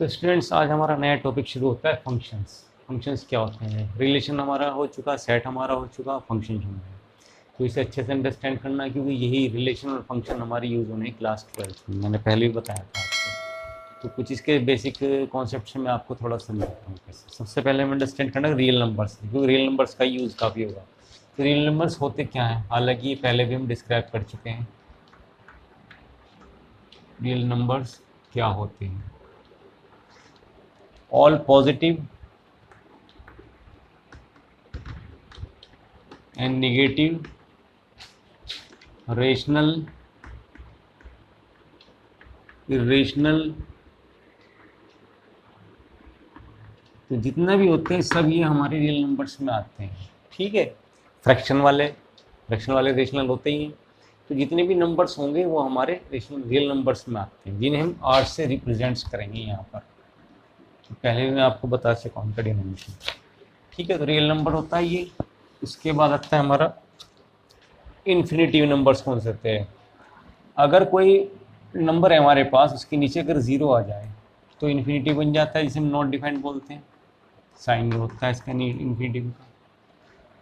तो स्टूडेंट्स आज हमारा नया टॉपिक शुरू होता है फंक्शंस। फंक्शंस क्या होते हैं? रिलेशन हमारा हो चुका, सेट हमारा हो चुका, फंक्शन होना है। तो इसे अच्छे से अंडरस्टैंड करना है क्योंकि यही रिलेशन और फंक्शन हमारी यूज़ होने क्लास 12 में, मैंने पहले भी बताया था आपको। तो कुछ इसके बेसिक कॉन्सेप्ट मैं आपको थोड़ा समझाता हूँ कैसे। सबसे पहले हमें अंडरस्टैंड करना रियल नंबर्स, क्योंकि रियल नंबर्स का यूज़ काफ़ी होगा। तो रियल नंबर्स होते क्या हैं? हालांकि ये पहले भी हम डिस्क्राइब कर चुके हैं। रियल नंबर्स क्या होते हैं? All positive and negative rational irrational, तो जितना भी होते हैं सब ये हमारे रियल नंबर्स में आते हैं। ठीक है, फ्रैक्शन वाले रेशनल होते ही हैं। तो जितने भी नंबर्स होंगे वो हमारे रेशनल रियल नंबर्स में आते हैं, जिन्हें हम आर से रिप्रेजेंट्स करेंगे यहाँ पर। तो पहले मैं आपको बता चुका हूँ डिनोमिनेशन। ठीक है, तो रियल नंबर होता है ये। उसके बाद आता है हमारा इन्फिनिटिव नंबर्स। कौन से होते हैं? अगर कोई नंबर है हमारे पास, उसके नीचे अगर ज़ीरो आ जाए तो इन्फिनिटी बन जाता है, जिसे हम नॉट डिफाइंड बोलते हैं। साइन होता है इसका इन्फिनिटिव का।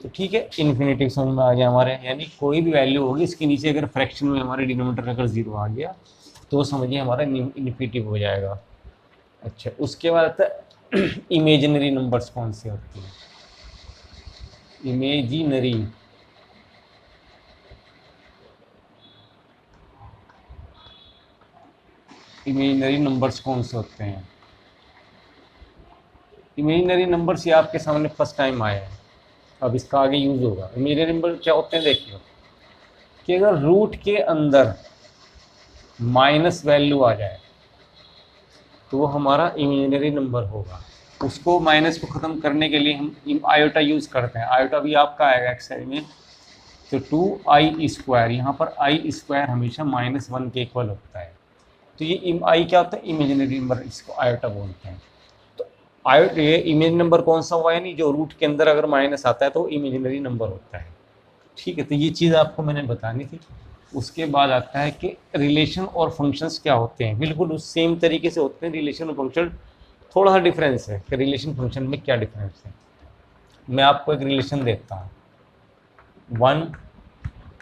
तो ठीक है, इन्फिनिटिव समझ में आ गया हमारे, यानी कोई भी वैल्यू होगी इसके नीचे अगर फ्रैक्शन में हमारे डिनोमिनेटर अगर ज़ीरो आ गया तो समझिए हमारा इन्फिनिटिव हो जाएगा। अच्छा, उसके बाद आता है इमेजिनरी नंबर्स। कौन से होते हैं? इमेजिनरी इमेजिनरी नंबर्स कौन से होते हैं? इमेजिनरी नंबर्स ये आपके सामने फर्स्ट टाइम आया है, अब इसका आगे यूज होगा। इमेजिनरी नंबर क्या होते हैं? देखिए कि अगर रूट के अंदर माइनस वैल्यू आ जाए तो वो हमारा इमेजिनरी नंबर होगा। उसको माइनस को ख़त्म करने के लिए हम आयोटा यूज़ करते हैं। आयोटा भी आपका आएगा एक्सरसाइज में। तो 2i², यहाँ पर i² हमेशा -1 के इक्वल होता है। तो ये आई क्या होता है? इमेजिनरी नंबर, इसको आयोटा बोलते हैं। तो आयोटा ये इमेजिनरी नंबर कौन सा हुआ है? नहीं, जो रूट के अंदर अगर माइनस आता है तो इमेजिनरी नंबर होता है। ठीक है, तो ये चीज़ आपको मैंने बतानी थी। उसके बाद आता है कि रिलेशन और फंक्शंस क्या होते हैं। बिल्कुल उस सेम तरीके से होते हैं रिलेशन और फंक्शन, थोड़ा सा डिफरेंस है कि रिलेशन फंक्शन में क्या डिफरेंस है। मैं आपको एक रिलेशन देता हूँ, 1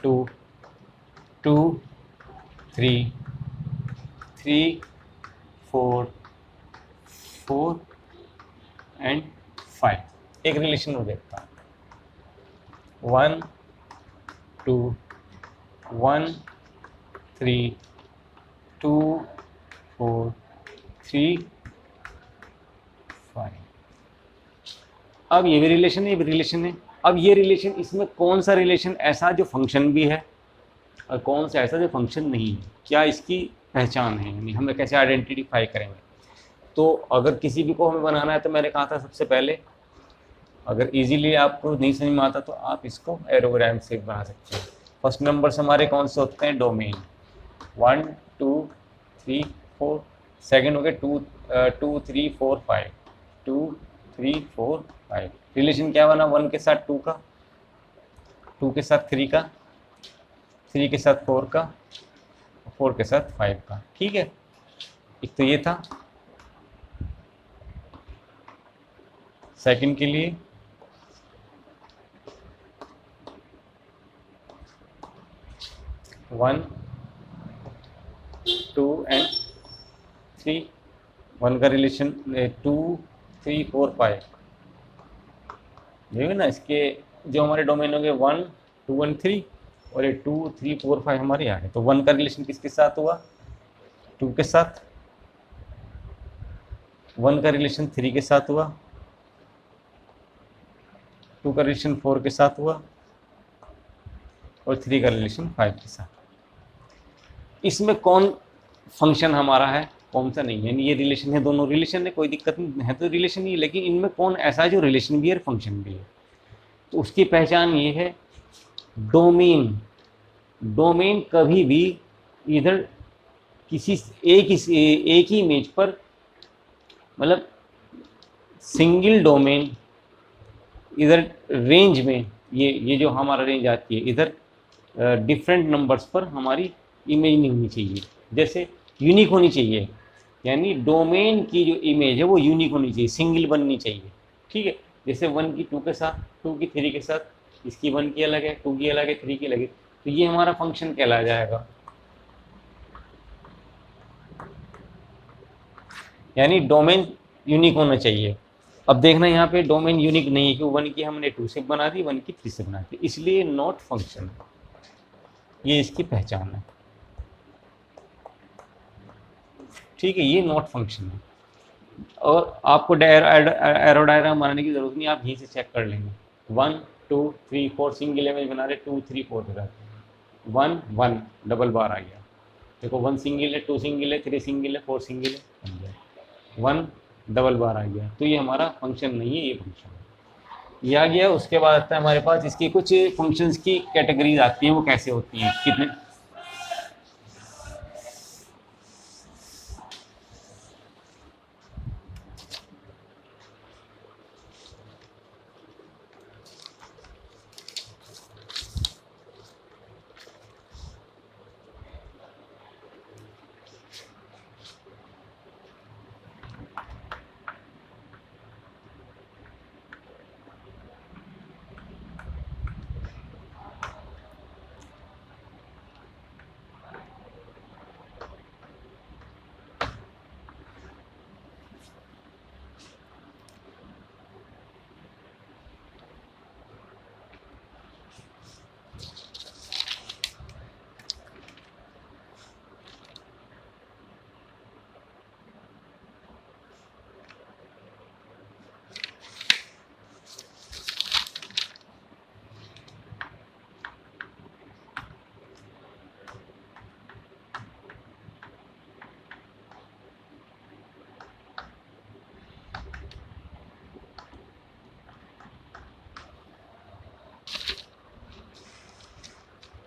2 2 3 3 4 4 एंड 5। एक रिलेशन में देखता हूँ 1 2 1 3 2 4 3 5। अब ये भी रिलेशन है, ये भी रिलेशन है। अब ये रिलेशन, इसमें कौन सा रिलेशन ऐसा जो फंक्शन भी है और कौन सा ऐसा जो फंक्शन नहीं है? क्या इसकी पहचान है, यानी हमें कैसे आइडेंटिफाई करेंगे? तो अगर किसी भी को हमें बनाना है तो मैंने कहा था सबसे पहले, अगर इजीली आपको नहीं समझ में आता तो आप इसको एरोग्राम से बना सकते हैं। फर्स्ट नंबर्स हमारे कौन से होते हैं? डोमेन 1 2 3 4। सेकेंड हो गए 2 2 3 4 5 2 3 4 5। रिलेशन क्या बना? 1 के साथ 2 का, 2 के साथ 3 का, 3 के साथ 4 का, 4 के साथ 5 का। ठीक है, एक तो ये था। सेकंड के लिए 1 2 एंड 3, 1 का रिलेशन 2 3 4 5। देखिए ना, इसके जो हमारे डोमेन हो गए 1 2 एंड 3, और ये 2 3 4 5 हमारे यहाँ है। तो 1 का रिलेशन किसके साथ हुआ? 2 के साथ। 1 का रिलेशन 3 के साथ हुआ, 2 का रिलेशन 4 के साथ हुआ, और 3 का रिलेशन 5 के साथ। इसमें कौन फंक्शन हमारा है, कौन सा नहीं है? ये रिलेशन है, दोनों रिलेशन है, कोई दिक्कत नहीं है, तो रिलेशन ही। लेकिन इनमें कौन ऐसा है जो रिलेशन भी है और फंक्शन भी है? तो उसकी पहचान ये है, डोमेन। डोमेन कभी भी इधर किसी एक ही इमेज पर, मतलब सिंगल डोमेन, इधर रेंज में, ये जो हमारा रेंज आती है इधर डिफरेंट नंबर्स पर हमारी इमेज नहीं होनी चाहिए। जैसे यूनिक होनी चाहिए, यानी डोमेन की जो इमेज है वो यूनिक होनी चाहिए, सिंगल बननी चाहिए। ठीक है, जैसे 1 की 2 के साथ, 2 की 3 के साथ, इसकी 1 की अलग है, 2 की अलग है, 3 की अलग है, तो ये हमारा फंक्शन कहला जाएगा। यानी डोमेन यूनिक होना चाहिए। अब देखना यहाँ पे डोमेन यूनिक नहीं है, क्योंकि 1 की हमने 2 से बना दी, 1 की 3 से बना दी, इसलिए नॉट फंक्शन, ये इसकी पहचान है। ठीक है, ये नॉट फंक्शन है। और आपको एरो डायग्राम बनाने की जरूरत नहीं, आप यहीं से चेक कर लेंगे। 1 2 3 4 सिंगल इमेज बना रहे, 2 3 4 दिखा, 1 1 डबल बार आ गया। देखो 1 सिंगल है, 2 सिंगल है, 3 सिंगल है, 4 सिंगल है, 1 डबल बार आ गया। तो ये हमारा फंक्शन नहीं है, ये फंक्शन है। ये आ गया। उसके बाद आता है हमारे पास इसकी कुछ फंक्शंस की कैटेगरीज आती हैं, वो कैसे होती हैं, कितने।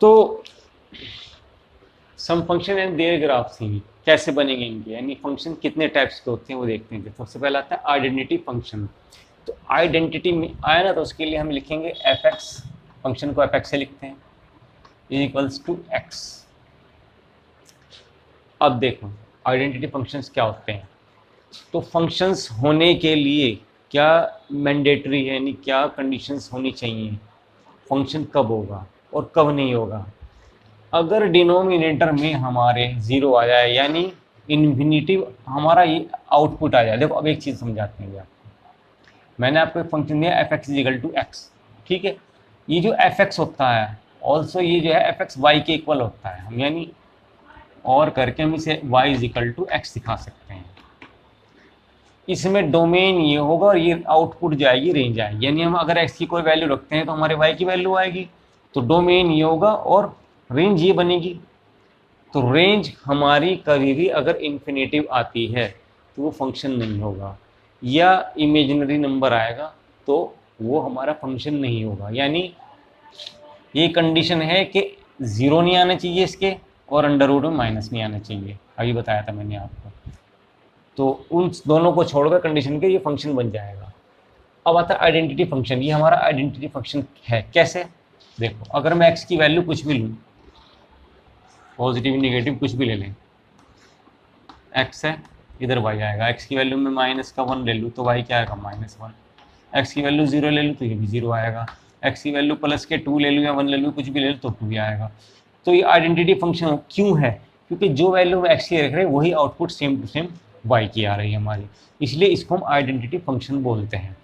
तो सम फंक्शन एंड देयर ग्राफ्स ही कैसे बनेंगे इनके, यानी फंक्शन कितने टाइप्स के होते हैं वो देखते हैं। सबसे पहला आता है आइडेंटिटी फंक्शन। तो आइडेंटिटी में आया ना, तो उसके लिए हम लिखेंगे एफ एक्स, फंक्शन को एफ एक्स से लिखते हैं, इक्वल्स टू एक्स। अब देखो आइडेंटिटी फंक्शंस क्या होते हैं। तो फंक्शंस होने के लिए क्या मैंडेटरी है, यानी क्या कंडीशंस होनी चाहिए, फंक्शन कब होगा और कब नहीं होगा। अगर डिनोमिनेटर में हमारे जीरो आ जाए, यानी इन्फिनिटिव हमारा ये आउटपुट आ जाए। देखो अब एक चीज़ समझाते हैं आपको। मैंने आपको एक फंक्शन दिया f x is equal to x, ठीक है। ये जो एफ एक्स होता है ऑल्सो ये जो है एफ एक्स वाई के इक्वल होता है, हम यानी और करके हम इसे वाई इजिकल टू एक्स दिखा सकते हैं। इसमें डोमेन ये होगा और ये आउटपुट जाएगी रेंज आएगी, यानी हम अगर एक्स की कोई वैल्यू रखते हैं तो हमारे वाई की वैल्यू आएगी। तो डोमेन ये होगा और रेंज ये बनेगी। तो रेंज हमारी कभी भी अगर इन्फिनेटिव आती है तो वो फंक्शन नहीं होगा, या इमेजिनरी नंबर आएगा तो वो हमारा फंक्शन नहीं होगा। यानी ये कंडीशन है कि ज़ीरो नहीं आना चाहिए इसके, और अंडर रूट में माइनस नहीं आना चाहिए, अभी बताया था मैंने आपको। तो उन दोनों को छोड़कर कंडीशन के ये फंक्शन बन जाएगा। अब आता है आइडेंटिटी फंक्शन। ये हमारा आइडेंटिटी फंक्शन है कैसे, देखो अगर मैं एक्स की वैल्यू कुछ भी लूँ, पॉजिटिव नेगेटिव कुछ भी ले लें, एक्स है इधर वाई आएगा। एक्स की वैल्यू में माइनस का 1 ले लूँ तो वाई क्या आएगा -1। एक्स की वैल्यू 0 ले लूँ तो ये भी 0 आएगा। एक्स की वैल्यू प्लस के 2 ले लूँ या 1 ले लूँ, कुछ भी ले लूँ तो 2 ही आएगा। तो ये आइडेंटिटी फंक्शन क्यों है, क्योंकि जो वैल्यू हम एक्स की रख रहे हैं वही output same to same y की आ रही है हमारी, इसलिए इसको हम आइडेंटिटी फंक्शन बोलते हैं।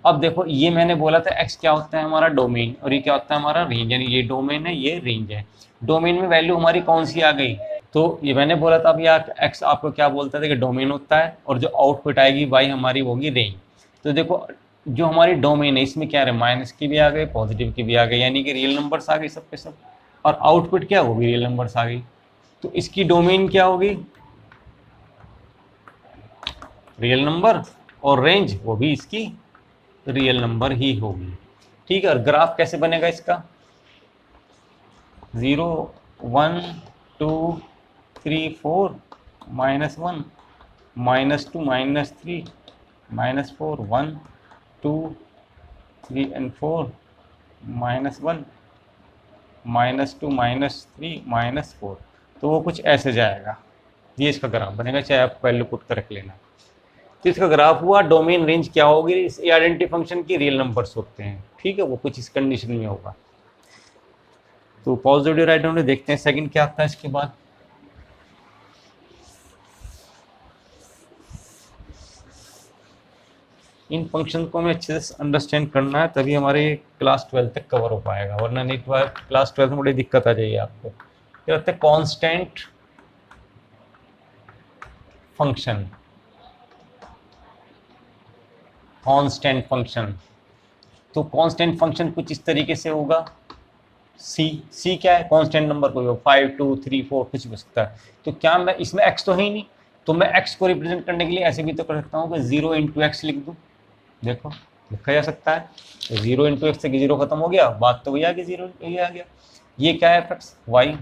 अब देखो ये मैंने बोला था एक्स क्या होता है हमारा डोमेन, और ये क्या होता है हमारा रेंज, यानी ये डोमेन है ये रेंज है। डोमेन में वैल्यू हमारी कौन सी आ गई, तो ये मैंने बोला था अभी एक्स आपको क्या बोलता था कि डोमेन होता है, और जो आउटपुट आएगी वाई हमारी होगी रेंज। तो देखो जो हमारी डोमेन है इसमें क्या है, माइनस की भी आ गई पॉजिटिव की भी आ गई, यानी कि रियल नंबर्स आ गई सब पे सब, और आउटपुट क्या होगी रियल नंबर्स आ गई। तो इसकी डोमेन क्या होगी, रियल नंबर, और रेंज वो भी इसकी रियल नंबर ही होगी। ठीक है, और ग्राफ कैसे बनेगा इसका, 0 1 2 3 4 -1 -2 -3 -4 1 2 3 and 4 -1 -2 -3 -4। तो वो कुछ ऐसे जाएगा। ये इसका ग्राफ बनेगा, चाहे आप वैल्यू पुट कर रख लेना। तो इसका ग्राफ हुआ। डोमेन रेंज क्या होगी, इस आइडेंटिटी फंक्शन की रियल नंबर्स होते हैं, ठीक है, वो कुछ इस कंडीशन में होगा। तो पॉजिटिव राइट डाउन देखते हैं सेकंड क्या आता है इसके बाद। इन फंक्शन को हमें अच्छे से अंडरस्टैंड करना है, तभी हमारे क्लास 12 तक कवर हो पाएगा, वरना नहीं क्लास 12 में बड़ी दिक्कत आ जाएगी आपको। क्या होता है कांस्टेंट फंक्शन, कांस्टेंट फंक्शन। तो कांस्टेंट फंक्शन कुछ इस तरीके से होगा। सी क्या है, कांस्टेंट नंबर कोई हो, 5 2 3 4 कुछ भी हो सकता है। तो क्या मैं इसमें एक्स तो है ही नहीं, तो मैं एक्स को रिप्रेजेंट करने के लिए ऐसे भी तो कर सकता हूँ कि 0 इंटू एक्स लिख दूँ। देखो लिखा जा सकता है। तो 0 इंटू एक्स से 0 खत्म हो गया, बात तो वही आ गई, 0 ये आ गया। ये क्या है f x y,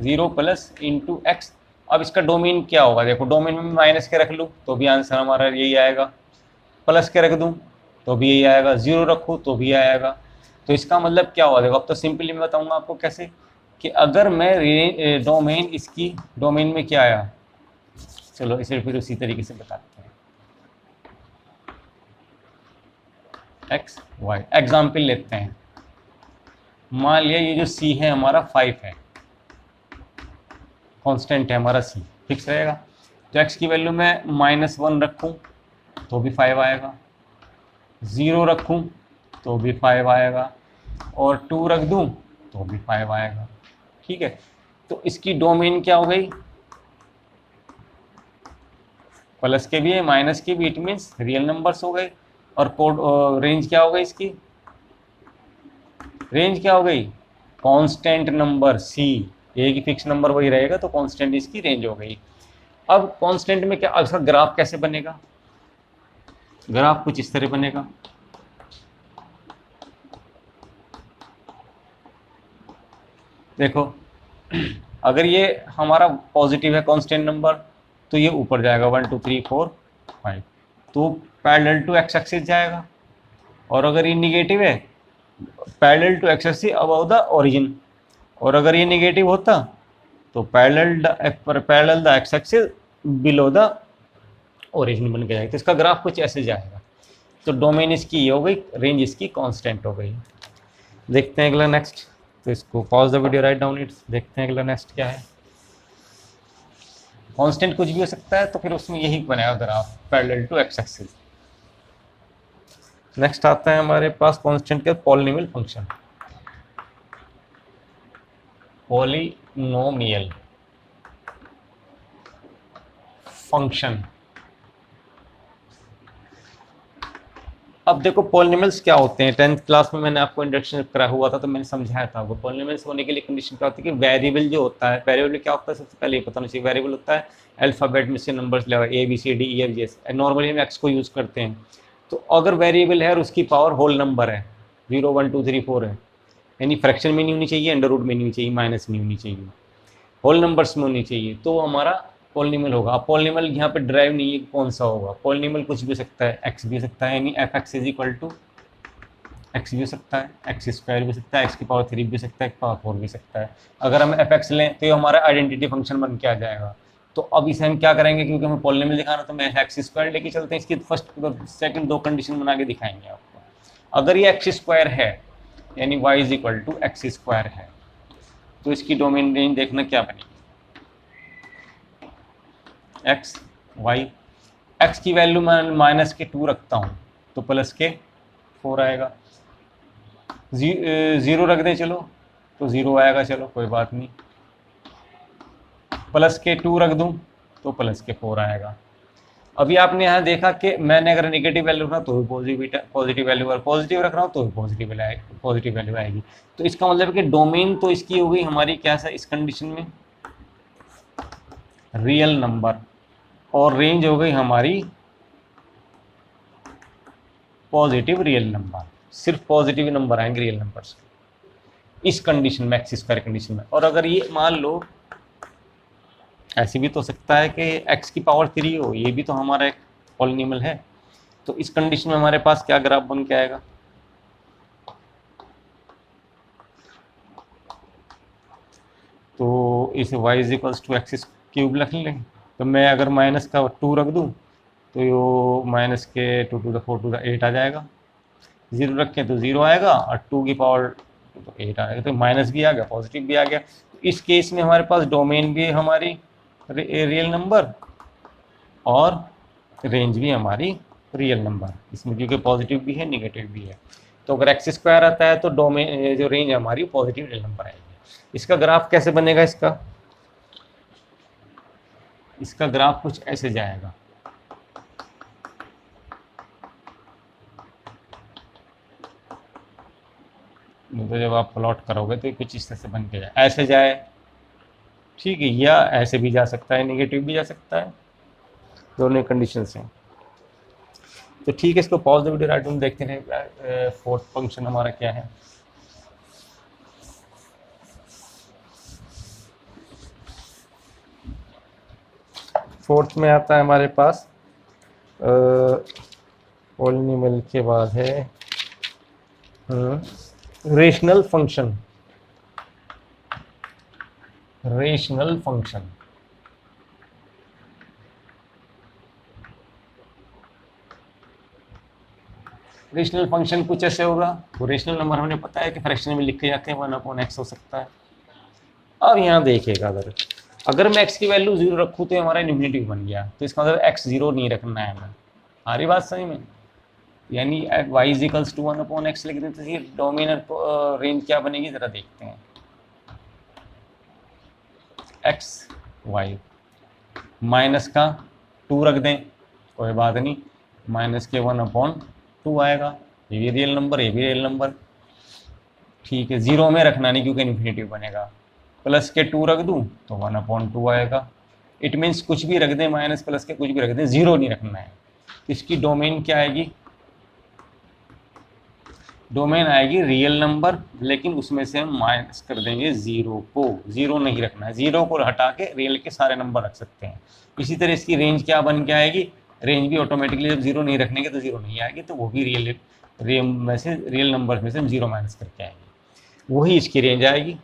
0 plus into x. अब इसका डोमेन क्या होगा, देखो डोमेन में माइनस के रख लूँ तो भी आंसर हमारा यही आएगा, प्लस के रख दूँ तो भी यही आएगा, 0 रखूँ तो भी आएगा। तो इसका मतलब क्या हुआ, देखो अब तो सिंपली मैं बताऊंगा आपको कैसे, कि अगर मैं डोमेन इसकी डोमेन में क्या आया, चलो इसे फिर उसी तरीके से बताते हैं। एक्स वाई एग्जाम्पल लेते हैं। मान लिया ये जो सी है हमारा 5 है, कांस्टेंट है हमारा सी, फिक्स रहेगा। तो एक्स की वैल्यू मैं -1 रखूँ तो भी 5 आएगा, 0 रखूँ तो भी 5 आएगा, और 2 रख दूँ तो भी 5 आएगा, ठीक है। तो इसकी डोमेन क्या हो गई, प्लस के भी है माइनस के भी, इट मीन्स रियल नंबर्स हो गए। और कोड रेंज क्या हो गई इसकी, रेंज क्या हो गई, कांस्टेंट नंबर सी, एक ही फिक्स नंबर वही रहेगा, तो कांस्टेंट इसकी रेंज हो गई। अब कांस्टेंट में क्या, अब इसका ग्राफ कैसे बनेगा, ग्राफ कुछ इस तरह बनेगा। देखो अगर ये हमारा पॉजिटिव है कांस्टेंट नंबर, तो ये ऊपर जाएगा 1 2 3 4 5, तो पैरेलल टू एक्स एक्सिस जाएगा। और अगर ये निगेटिव है, parallel to x axis above the origin. और अगर ये निगेटिव होता तो parallel the x axis below the origin बन के जाएगा। तो इसका ग्राफ कुछ ऐसे जाएगा। तो डोमेन इसकी ये हो गई, रेंज इसकी कांस्टेंट हो गई। देखते हैं अगला नेक्स्ट। तो इसको pause the video, write down it's, देखते हैं अगला नेक्स्ट क्या है। कांस्टेंट कुछ भी हो सकता है, तो फिर उसमें यही बनेगा graph parallel to x axis. Next आता है हमारे पास कांस्टेंट के पॉलिनोमियल फंक्शन, पॉलिनोमियल फंक्शन। अब देखो पॉलिनोमियल्स क्या होते हैं, 10th क्लास में मैंने आपको इंट्रोडक्शन करा हुआ था, तो मैंने समझाया था आपको पॉलिनोमियल्स होने के लिए कंडीशन क्या होती है कि वेरिएबल जो होता है, वेरिएबल क्या होता है सबसे पहले ये पता होना चाहिए। वेरिएबल होता है अल्फाबेट में से नंबर्स लेगा, a b c d e f g s, normally हम एक्स को यूज़ करते हैं। तो अगर वेरिएबल है और उसकी पावर होल नंबर है, 0 1 2 3 4 है, यानी फ्रैक्शन में नहीं होनी चाहिए, अंडर रूट में नहीं होनी चाहिए, माइनस नहीं होनी चाहिए, होल नंबर्स में होनी चाहिए, तो हमारा पॉलिनोमियल होगा। अब पॉलिनोमियल यहाँ पे ड्राइव नहीं है कौन सा होगा, पॉलिनोमियल कुछ भी हो सकता है, एक्स भी हो सकता है, यानी f x is equal to x भी हो सकता है, एक्स स्क्वायर भी हो सकता है, एक्स की पावर 3 भी हो सकता है, पावर 4 भी हो सकता है। अगर हम एफ एक्स लें तो ये हमारा आइडेंटिटी फंक्शन बन के आ जाएगा। तो अब इसे हम क्या करेंगे, क्योंकि हमें पॉलिनोमियल दिखाना, तो मैं एक्स स्क्वायर लेके चलते हैं, इसकी फर्स्ट सेकंड दो कंडीशन बना के दिखाएंगे आपको। अगर ये एक्स स्क्वायर है यानी y is equal to x square है, तो इसकी डोमेन रेंज देखना क्या बनेगी, एक्स वाई, एक्स की वैल्यू मैं -2 रखता हूँ तो प्लस के 4 आएगा, 0 रख दें चलो तो 0 आएगा, चलो कोई बात नहीं, प्लस के 2 रख दूं तो प्लस के 4 आएगा। अभी आपने यहाँ देखा कि मैंने अगर नेगेटिव वैल्यू रखना तो भी पॉजिटिव वैल्यू, और पॉजिटिव रख रहा हूँ तो भी पॉजिटिव वैल्यू आएगी। तो इसका मतलब है कि डोमेन तो इसकी हो गई हमारी क्या सा इस कंडीशन में, रियल नंबर, और रेंज हो गई हमारी पॉजिटिव रियल नंबर। सिर्फ पॉजिटिव नंबर आएंगे रियल नंबर्स इस कंडीशन में, एक्स स्क्वायर कंडीशन में। और अगर ये मान लो ऐसे भी तो हो सकता है कि एक्स की पावर 3 हो, ये भी तो हमारा एक पॉलिनोमियल है। तो इस कंडीशन में हमारे पास क्या ग्राफ बन के आएगा, तो इस y is equals to x cube रख लें। तो मैं अगर माइनस का 2 रख दूँ तो यो माइनस के 2 टू द 4 टू द 8 आ जाएगा। 0 रखें तो 0 आएगा और 2 की पावर तो 8 आएगा। तो माइनस भी आ गया, पॉजिटिव भी आ गया। तो इस केस में हमारे पास डोमेन भी है हमारी रियल नंबर और रेंज भी हमारी रियल नंबर, इसमें क्योंकि पॉजिटिव भी है निगेटिव भी है। तो अगर एक्स स्क्वायर आता है तो डोमेन जो रेंज हमारी पॉजिटिव रियल नंबर आएगी। इसका ग्राफ कैसे बनेगा? इसका ग्राफ कुछ ऐसे जाएगा। तो जब आप प्लॉट करोगे तो कुछ इस तरह से बन के जाए, ऐसे जाए, ठीक है, या ऐसे भी जा सकता है, नेगेटिव भी जा सकता है, दोनों कंडीशन हैं। तो ठीक है, इसको पॉज द वीडियो राइट में देखते हैं फोर्थ फंक्शन हमारा क्या है। फोर्थ में आता है हमारे पास पॉलिनोमियल के बाद है rational function. Rational function rational function कुछ ऐसे होगा। तो रेशनल नंबर हमने पता है कि फ्रैक्शन में लिखे जाते हैं, 1/x हो सकता है। अब यहाँ देखिएगा, अगर मैं x की वैल्यू 0 रखूँ तो हमारा इन्फिनिटी बन गया, तो इसका मतलब x 0 नहीं रखना है हमें। आ रही बात सही में? यानी y इक्वल्स टू 1/x लिख देते हैं। डोमिनर रेंज क्या बनेगी जरा देखते हैं। x y माइनस का 2 रख दें, कोई बात नहीं, माइनस के 1/2 आएगा। ये भी रियल नंबर, ये भी रियल नंबर, ठीक है। 0 में रखना नहीं क्योंकि इन्फिनिटिव बनेगा। प्लस के 2 रख दूं तो 1/2 आएगा। इट मीन्स कुछ भी रख दें, माइनस प्लस के कुछ भी रख दें, 0 नहीं रखना है। इसकी डोमेन क्या आएगी? डोमेन आएगी रियल नंबर, लेकिन उसमें से हम माइनस कर देंगे 0 को। 0 नहीं रखना है, 0 को हटा के रियल के सारे नंबर रख सकते हैं। इसी तरह इसकी रेंज क्या बन के आएगी? रेंज भी ऑटोमेटिकली जब 0 नहीं रखने के तो 0 नहीं आएगी, तो वो भी रियल नंबर में से हम 0 माइनस करके आएंगे, वही इसकी रेंज आएगी।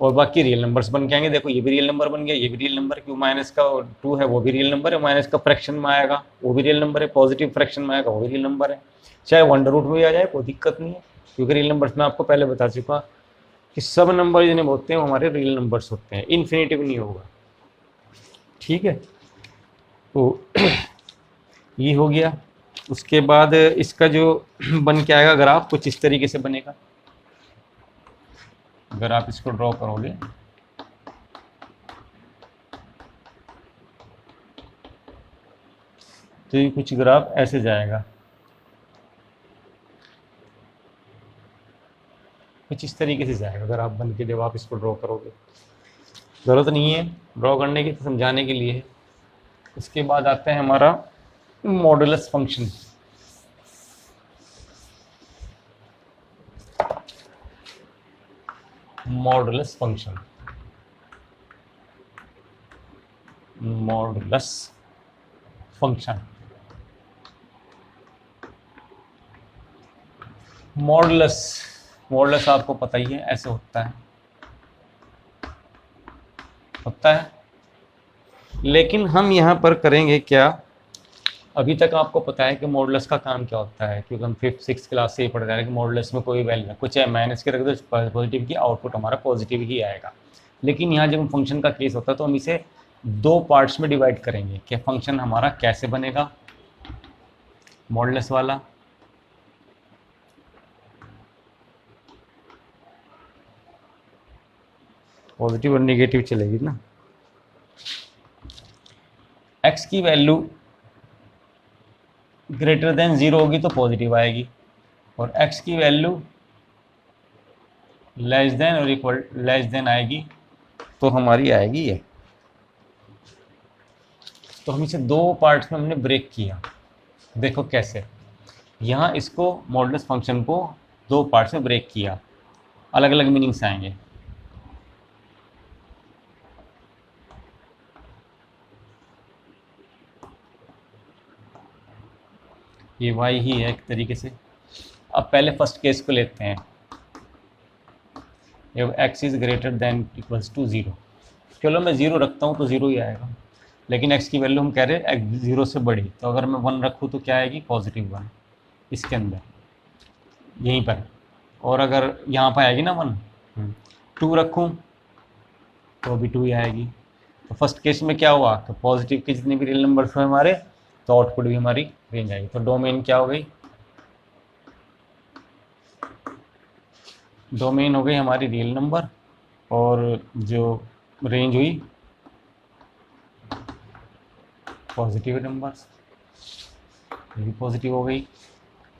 और बाकी रियल नंबर्स बन के आएंगे। देखो ये भी रियल नंबर बन गया, ये भी रियल नंबर, क्यों माइनस का 2 है वो भी रियल नंबर है, माइनस का फ्रैक्शन में आएगा वो भी रियल नंबर है, पॉजिटिव फ्रैक्शन में आएगा वो भी रियल नंबर है, चाहे वंडर रूट में भी आ जाए कोई दिक्कत नहीं है, क्योंकि रियल नंबर्स में आपको पहले बता चुका कि सब नंबर जिन्हें होते हैं वो हमारे रियल नंबर्स होते हैं, इन्फिनिटिव नहीं होगा, ठीक है। तो ये हो गया। उसके बाद इसका जो बन के आएगा ग्राफ कुछ इस तरीके से बनेगा। अगर आप इसको ड्रॉ करोगे तो ये कुछ ग्राफ ऐसे जाएगा, कुछ इस तरीके से जाएगा। अगर आप बन के जब आप इसको ड्रॉ करोगे, ज़रूरत नहीं है ड्रॉ करने की, तो समझाने के लिए है। उसके बाद आता है हमारा modulus function. Modulus function, modulus function, modulus आपको पता ही है ऐसे होता है। लेकिन हम यहाँ पर करेंगे क्या, अभी तक आपको पता है कि मॉडुलस का काम क्या होता है, क्योंकि हम 5th 6th क्लास से ही पढ़ रहे हैं कि मॉडुलस में कोई वैल्यू है, कुछ है माइनस के रख दो पॉजिटिव की, आउटपुट हमारा पॉजिटिव ही आएगा। लेकिन यहाँ जब फंक्शन का केस होता है तो हम इसे 2 पार्ट्स में डिवाइड करेंगे कि फंक्शन हमारा कैसे बनेगा मॉडुलस वाला। पॉजिटिव और नेगेटिव चलेगी ना। x की वैल्यू ग्रेटर देन 0 होगी तो पॉजिटिव आएगी, और x की वैल्यू लेस देन और इक्वल लेस देन आएगी तो हमारी आएगी ये। तो हम इसे 2 पार्ट्स में हमने ब्रेक किया। देखो कैसे, यहाँ इसको मॉडुलस फंक्शन को 2 पार्ट्स में ब्रेक किया, अलग अलग मीनिंग्स आएंगे। ये y ही है एक तरीके से। अब पहले फर्स्ट केस को लेते हैं, जब x is greater than equals to 0, की वैल्यू मैं 0 रखता हूँ तो 0 ही आएगा, लेकिन x की वैल्यू हम कह रहे हैं 0 से बड़ी, तो अगर मैं 1 रखूँ तो क्या आएगी, +1 इसके अंदर यहीं पर। और अगर यहाँ पर आएगी ना 1, 2 रखूँ तो भी 2 ही आएगी। तो फर्स्ट केस में क्या हुआ, तो पॉजिटिव के जितने भी रियल नंबर्स हुए हमारे, तो आउटपुट भी हमारी रेंज आएगी। तो डोमेन क्या हो गई, डोमेन हो गई हमारी रियल नंबर, और जो रेंज हुई पॉजिटिव नंबर्स, ये भी पॉजिटिव हो गई।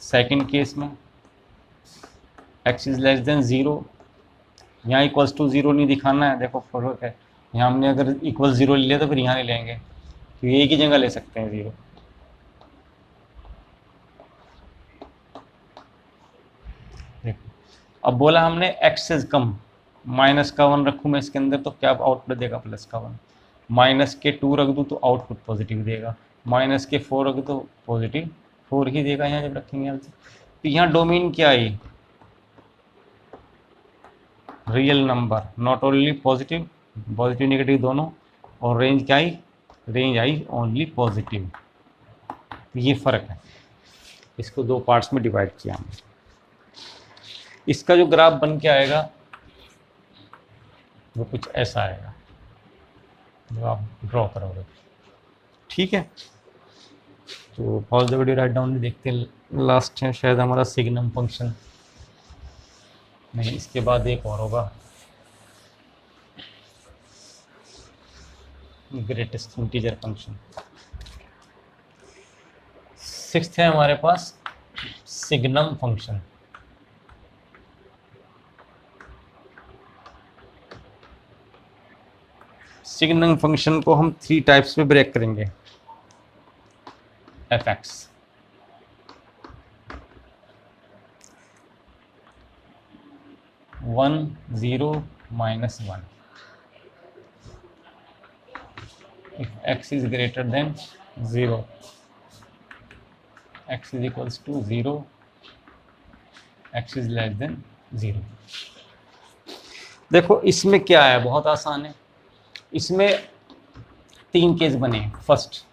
सेकंड केस में x इज लेस देन 0, यहाँ इक्वल्स टू 0 नहीं दिखाना है, देखो फर्क है, यहाँ हमने अगर इक्वल 0 ले लिया तो फिर यहाँ नहीं लेंगे, तो ये एक ही जगह ले सकते हैं 0। देखो अब बोला हमने x से कम, -1 रखूँ मैं इसके अंदर तो क्या आउटपुट देगा, +1। -2 रख दूँ तो आउटपुट पॉजिटिव देगा, -4 रख दूँ तो पॉजिटिव 4 ही देगा यहाँ जब रखेंगे यहाँ से। तो यहाँ डोमेन क्या आई, real number, not only positive, positive negative दोनों, और रेंज क्या आई, रेंज आई ओनली पॉजिटिव। तो ये फ़र्क है, इसको दो पार्ट्स में डिवाइड किया हमने। इसका जो ग्राफ बन के आएगा वो कुछ ऐसा आएगा जो आप ड्रॉ करोगे, ठीक है। तो pause the video, write down, देखते हैं लास्ट है शायद हमारा सिग्नम फंक्शन, नहीं इसके बाद एक और होगा, ग्रेटेस्ट इंटीजर फंक्शन। सिक्स्थ है हमारे पास सिग्नम फंक्शन। सिग्नम फंक्शन को हम 3 टाइप्स में ब्रेक करेंगे, fx, one 0 -1, if x is greater than 0, x is equals to 0, x is less than 0। देखो इसमें क्या है, बहुत आसान है, इसमें 3 केस बने। फर्स्ट,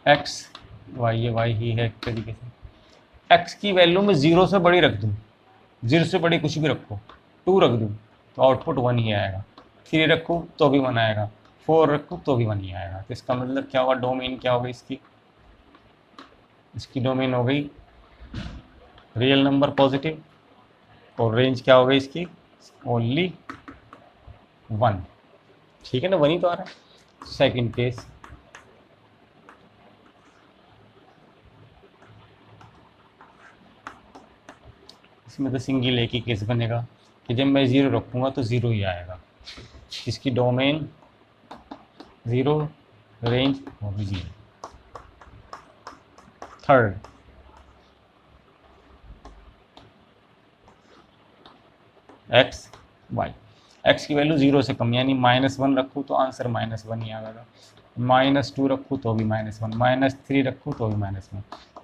x y, ये y ही है एक तरीके से, x की वैल्यू में 0 से बड़ी रख दूं, 0 से बड़ी कुछ भी रखो, 2 रख दूं तो आउटपुट 1 ही आएगा, 3 रखूं तो भी 1 आएगा, 4 रखूं तो भी 1 ही आएगा। तो इसका मतलब क्या होगा, डोमेन क्या होगी इसकी, इसकी डोमेन हो गई रियल नंबर पॉजिटिव, और रेंज क्या हो गई इसकी, ओनली 1, ठीक है ना, 1 ही तो आ रहा है। सेकंड केस, इसमें तो सिंगल एक ही केस बनेगा कि जब मैं 0 रखूँगा तो 0 ही आएगा, इसकी डोमेन 0, रेंज वो भी 0। थर्ड, एक्स वाई, एक्स की वैल्यू 0 से कम, यानी -1 रखूँ तो आंसर -1 ही आएगा, -2 रखूँ तो भी -1, -3 रखूँ तो भी -1।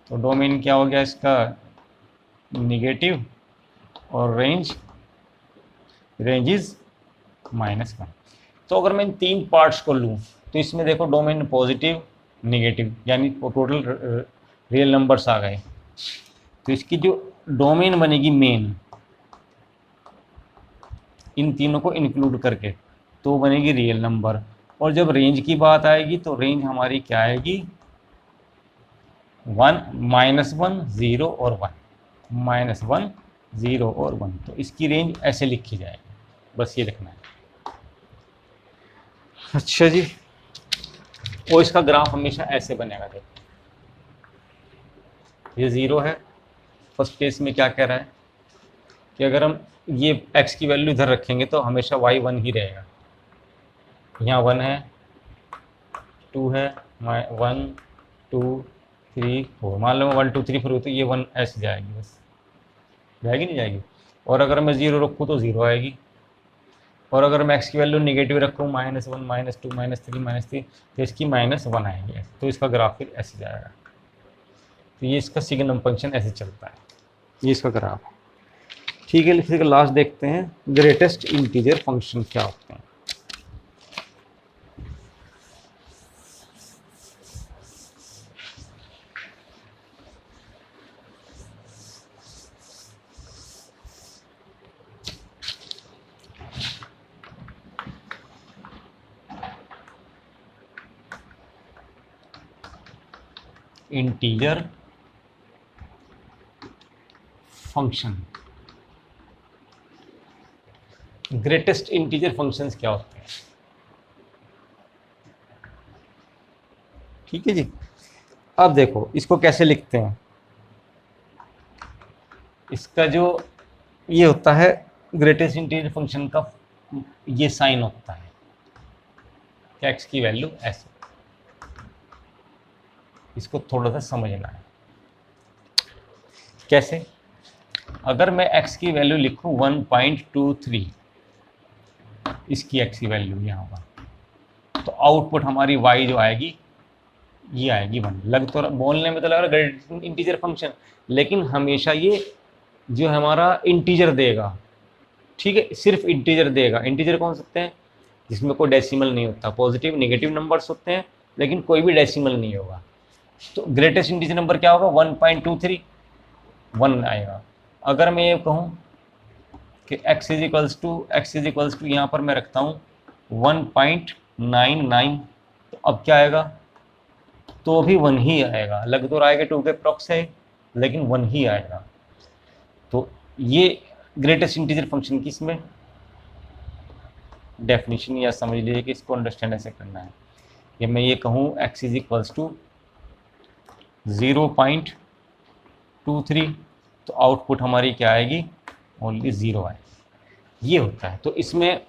तो डोमेन क्या हो गया इसका, निगेटिव, और रेंज इज -1। तो अगर मैं इन 3 पार्ट्स को लूँ तो इसमें देखो डोमेन पॉजिटिव, निगेटिव, यानी टोटल रियल नंबर्स आ गए। तो इसकी जो डोमेन बनेगी मेन, इन तीनों को इंक्लूड करके, तो बनेगी रियल नंबर। और जब रेंज की बात आएगी तो रेंज हमारी क्या आएगी, 1, -1, 0 और 1, -1, 0 और 1। तो इसकी रेंज ऐसे लिखी जाएगी, बस ये लिखना है। अच्छा जी, और इसका ग्राफ हमेशा ऐसे बनेगा। देखो ये 0 है, फर्स्ट केस में क्या कह रहा है कि अगर हम ये x की वैल्यू इधर रखेंगे तो हमेशा y 1 ही रहेगा। यहाँ 1 है, 2 है, 1 2 3 4, मान लो 1 2 3 4, तो ये 1 ऐसे जाएगी, बस जाएगी नहीं जाएगी। और अगर मैं 0 रखूँ तो 0 आएगी, और अगर मैं x की वैल्यू निगेटिव रखूँ, -1 -2 -3 तो इसकी -1 आएगी। तो इसका ग्राफ फिर ऐसे जाएगा। तो ये इसका सिग्नम फंक्शन ऐसे चलता है। ये इसका ग्राफ है। ठीक है, फिर लास्ट देखते हैं ग्रेटेस्ट इंटीजर फंक्शन क्या होते हैं। Integer function, greatest integer functions क्या होते हैं। ठीक है जी, अब देखो इसको कैसे लिखते हैं। इसका जो ये होता है ग्रेटेस्ट इंटीजर फंक्शन का ये साइन होता है कि एक्स की वैल्यू ऐसे, इसको थोड़ा सा समझना है कैसे। अगर मैं x की वैल्यू लिखूं 1.23, इसकी x की वैल्यू यहाँ पर, तो आउटपुट हमारी y जो आएगी ये आएगी 1। लग तो बोलने में तो लग रहा है ग्रेटेस्ट इंटीजर फंक्शन, लेकिन हमेशा ये जो हमारा इंटीजर देगा। ठीक है, सिर्फ इंटीजर देगा। इंटीजर कौन सकते हैं? जिसमें कोई डेसिमल नहीं होता। पॉजिटिव नेगेटिव नंबर्स होते हैं लेकिन कोई भी डेसिमल नहीं होगा। तो ग्रेटेस्ट इंटीजर नंबर क्या होगा? 1.23, 1 आएगा। अगर मैं ये कहूँ कि x इज इक्वल्स टू यहाँ पर मैं रखता हूँ 1.99, तो अब क्या आएगा? तो भी 1 ही आएगा। लग तो रहा है कि 2 के प्रॉक्स है लेकिन 1 ही आएगा। तो ये ग्रेटेस्ट इंटीजर फंक्शन की इसमें डेफिनेशन, या समझ लीजिए कि इसको अंडरस्टैंड ऐसे करना है कि मैं ये कहूँ x इज इक्वल्स टू 0.23, तो आउटपुट हमारी क्या आएगी? ओनली 0 आएगी। ये होता है। तो इसमें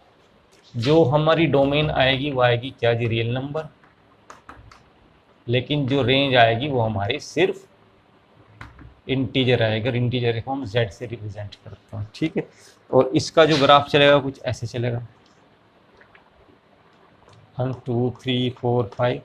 जो हमारी डोमेन आएगी वो आएगी क्या जी? Real number. लेकिन जो रेंज आएगी वो हमारी सिर्फ इंटीजर आएगा। इंटीजर को हम z से रिप्रेजेंट करते हैं। ठीक है, और इसका जो ग्राफ चलेगा कुछ ऐसे चलेगा 1 2 3 4 5।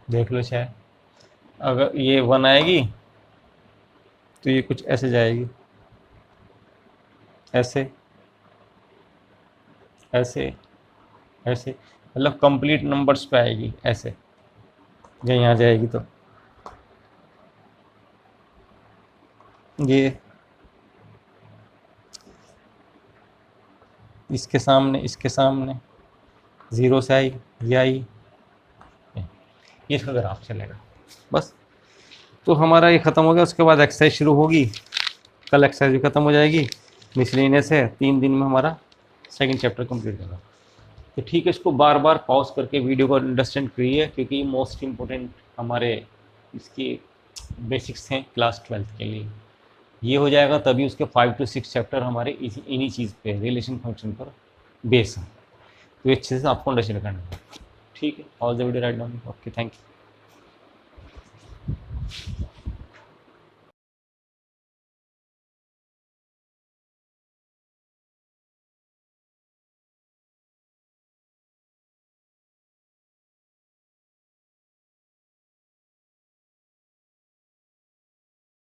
देख लो चाहे, अगर ये 1 आएगी तो ये कुछ ऐसे जाएगी, ऐसे ऐसे ऐसे, मतलब कंप्लीट नंबर्स पे आएगी ऐसे। जब यहाँ जाएगी तो ये इसके सामने 0 से आई, ये आई, ये इसका ग्राफ चलेगा बस। तो हमारा ये ख़त्म हो गया। उसके बाद एक्सरसाइज शुरू होगी। कल एक्सरसाइज भी ख़त्म हो जाएगी। मिसलेनियस है, 3 दिन में हमारा सेकंड चैप्टर कंप्लीट होगा। तो ठीक है, इसको बार बार पॉज करके वीडियो को अंडरस्टैंड करिए, क्योंकि मोस्ट इम्पोर्टेंट हमारे इसकी बेसिक्स हैं क्लास 12th के लिए। ये हो जाएगा तभी उसके 5 to 6 चैप्टर हमारे इन्हीं चीज़ पे, रिलेशन फंक्शन पर बेस हैं। तो अच्छे से आपको अंडरस्टैंड करना है। ठीक है, all the video write down. Okay, thank you.